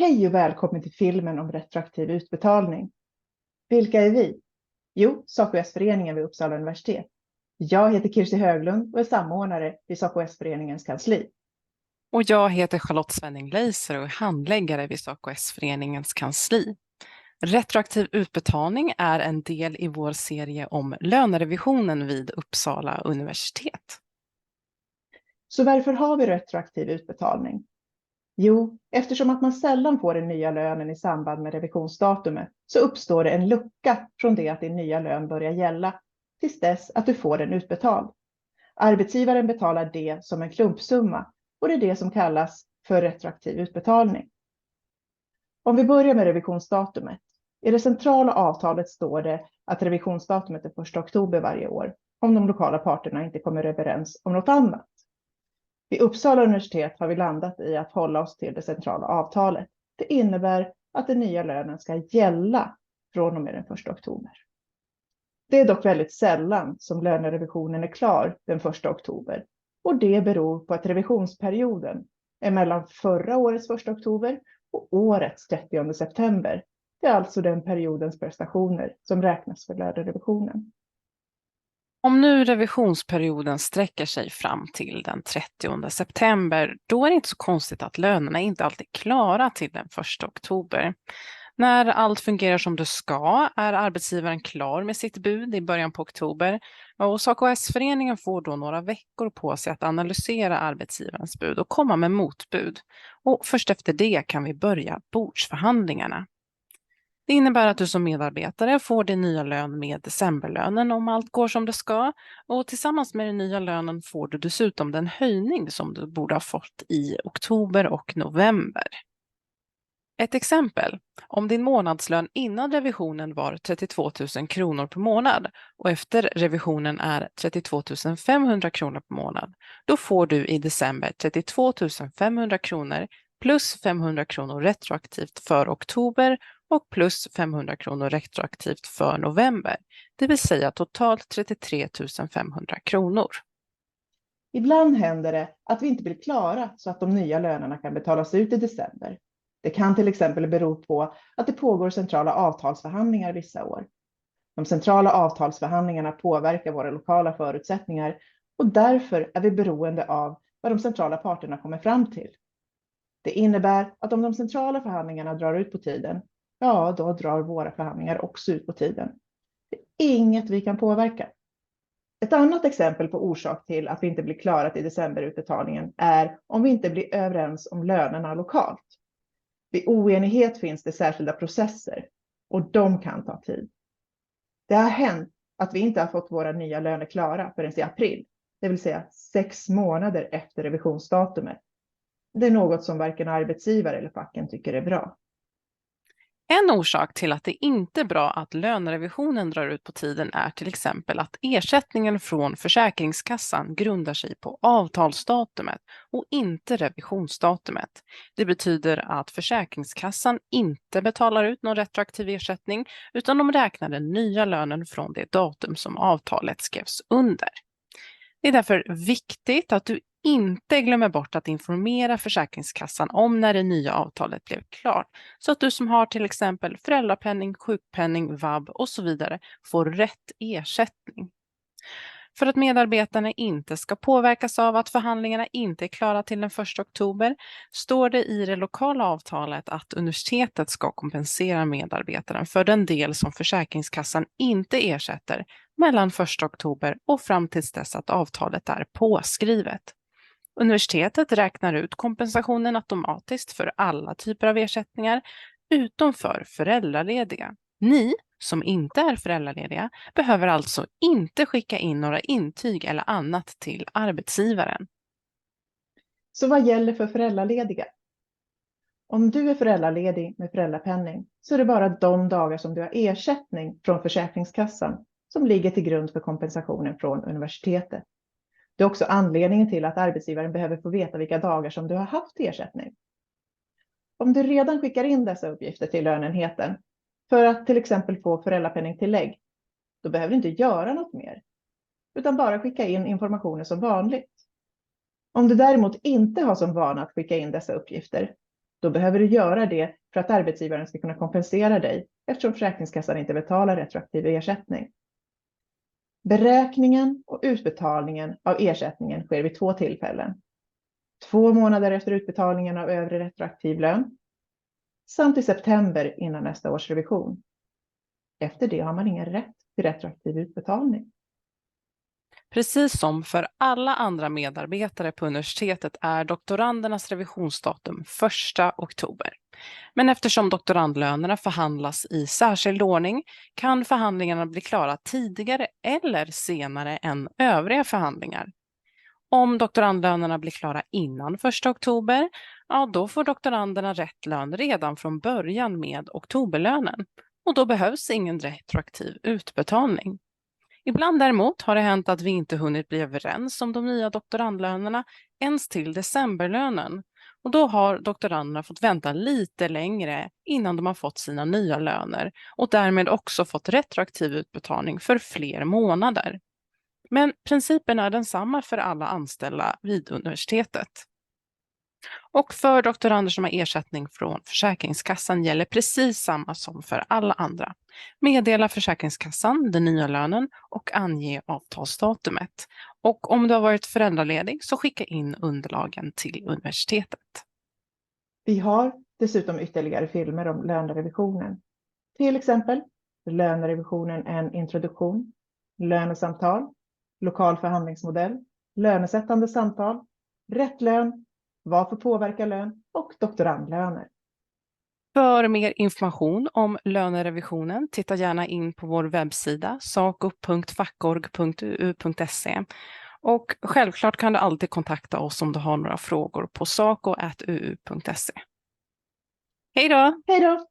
Hej och välkommen till filmen om retroaktiv utbetalning. Vilka är vi? Jo, SACO-S-föreningen vid Uppsala universitet. Jag heter Kirsti Höglund och är samordnare vid SACO-S-föreningens kansli. Och jag heter Charlotte Svenning-Leiser och är handläggare vid SACO-S-föreningens kansli. Retroaktiv utbetalning är en del i vår serie om lönerevisionen vid Uppsala universitet. Så varför har vi retroaktiv utbetalning? Jo, eftersom att man sällan får den nya lönen i samband med revisionsdatumet så uppstår det en lucka från det att din nya lön börjar gälla tills dess att du får den utbetald. Arbetsgivaren betalar det som en klumpsumma och det är det som kallas för retroaktiv utbetalning. Om vi börjar med revisionsdatumet. I det centrala avtalet står det att revisionsdatumet är 1 oktober varje år om de lokala parterna inte kommer överens om något annat. Vid Uppsala universitet har vi landat i att hålla oss till det centrala avtalet. Det innebär att den nya lönen ska gälla från och med den 1 oktober. Det är dock väldigt sällan som lönerevisionen är klar den 1 oktober och det beror på att revisionsperioden är mellan förra årets 1 oktober och årets 30 september. Det är alltså den periodens prestationer som räknas för lönerevisionen. Om nu revisionsperioden sträcker sig fram till den 30 september, då är det inte så konstigt att lönerna inte alltid är klara till den 1 oktober. När allt fungerar som det ska är arbetsgivaren klar med sitt bud i början på oktober och SACO-S-föreningen får då några veckor på sig att analysera arbetsgivarens bud och komma med motbud. Och först efter det kan vi börja bordsförhandlingarna. Det innebär att du som medarbetare får din nya lön med decemberlönen om allt går som det ska och tillsammans med den nya lönen får du dessutom den höjning som du borde ha fått i oktober och november. Ett exempel, om din månadslön innan revisionen var 32 000 kronor per månad och efter revisionen är 32 500 kronor per månad, då får du i december 32 500 kronor plus 500 kronor retroaktivt för oktober och plus 500 kronor retroaktivt för november, det vill säga totalt 33 500 kronor. Ibland händer det att vi inte blir klara så att de nya lönerna kan betalas ut i december. Det kan till exempel bero på att det pågår centrala avtalsförhandlingar vissa år. De centrala avtalsförhandlingarna påverkar våra lokala förutsättningar och därför är vi beroende av vad de centrala parterna kommer fram till. Det innebär att om de centrala förhandlingarna drar ut på tiden, ja då drar våra förhandlingar också ut på tiden. Det är inget vi kan påverka. Ett annat exempel på orsak till att vi inte blir klara till decemberutbetalningen är om vi inte blir överens om lönerna lokalt. Vid oenighet finns det särskilda processer och de kan ta tid. Det har hänt att vi inte har fått våra nya löner klara förrän i april, det vill säga 6 månader efter revisionsdatumet. Det är något som varken arbetsgivare eller facken tycker är bra. En orsak till att det inte är bra att lönerevisionen drar ut på tiden är till exempel att ersättningen från Försäkringskassan grundar sig på avtalsdatumet och inte revisionsdatumet. Det betyder att Försäkringskassan inte betalar ut någon retroaktiv ersättning utan de räknar den nya lönen från det datum som avtalet skrevs under. Det är därför viktigt att du inte glömmer bort att informera Försäkringskassan om när det nya avtalet blev klart, så att du som har till exempel föräldrapenning, sjukpenning, vab och så vidare får rätt ersättning. För att medarbetarna inte ska påverkas av att förhandlingarna inte är klara till den 1 oktober står det i det lokala avtalet att universitetet ska kompensera medarbetaren för den del som Försäkringskassan inte ersätter mellan 1 oktober och fram tills dess att avtalet är påskrivet. Universitetet räknar ut kompensationen automatiskt för alla typer av ersättningar utom för föräldralediga. Ni som inte är föräldralediga behöver alltså inte skicka in några intyg eller annat till arbetsgivaren. Så vad gäller för föräldralediga? Om du är föräldraledig med föräldrapenning så är det bara de dagar som du har ersättning från Försäkringskassan som ligger till grund för kompensationen från universitetet. Det är också anledningen till att arbetsgivaren behöver få veta vilka dagar som du har haft ersättning. Om du redan skickar in dessa uppgifter till lönenheten för att till exempel få föräldrapenningtillägg, då behöver du inte göra något mer, utan bara skicka in informationen som vanligt. Om du däremot inte har som vana att skicka in dessa uppgifter, Då behöver du göra det för att arbetsgivaren ska kunna kompensera dig eftersom Försäkringskassan inte betalar retroaktiv ersättning. Beräkningen och utbetalningen av ersättningen sker vid 2 tillfällen. 2 månader efter utbetalningen av övre retroaktiv lön samt i september innan nästa års revision. Efter det har man ingen rätt till retroaktiv utbetalning. Precis som för alla andra medarbetare på universitetet är doktorandernas revisionsdatum 1 oktober. Men eftersom doktorandlönerna förhandlas i särskild ordning kan förhandlingarna bli klara tidigare eller senare än övriga förhandlingar. Om doktorandlönerna blir klara innan 1 oktober, ja, då får doktoranderna rätt lön redan från början med oktoberlönen. Och då behövs ingen retroaktiv utbetalning. Ibland däremot har det hänt att vi inte hunnit bli överens om de nya doktorandlönerna ens till decemberlönen. Och då har doktoranderna fått vänta lite längre innan de har fått sina nya löner och därmed också fått retroaktiv utbetalning för fler månader. Men principen är densamma för alla anställda vid universitetet. Och för doktorander som har ersättning från Försäkringskassan gäller precis samma som för alla andra. Meddela Försäkringskassan den nya lönen och ange avtalsdatumet. Och om du har varit föräldraledig så skicka in underlagen till universitetet. Vi har dessutom ytterligare filmer om lönerevisionen. Till exempel lönerevisionen en introduktion, lönesamtal, lokal förhandlingsmodell, lönesättande samtal, rätt lön, vad får påverka lön och doktorandlöner. För mer information om lönerevisionen titta gärna in på vår webbsida saco.fackorg.uu.se och självklart kan du alltid kontakta oss om du har några frågor på saco@uu.se. Hej då! Hej då!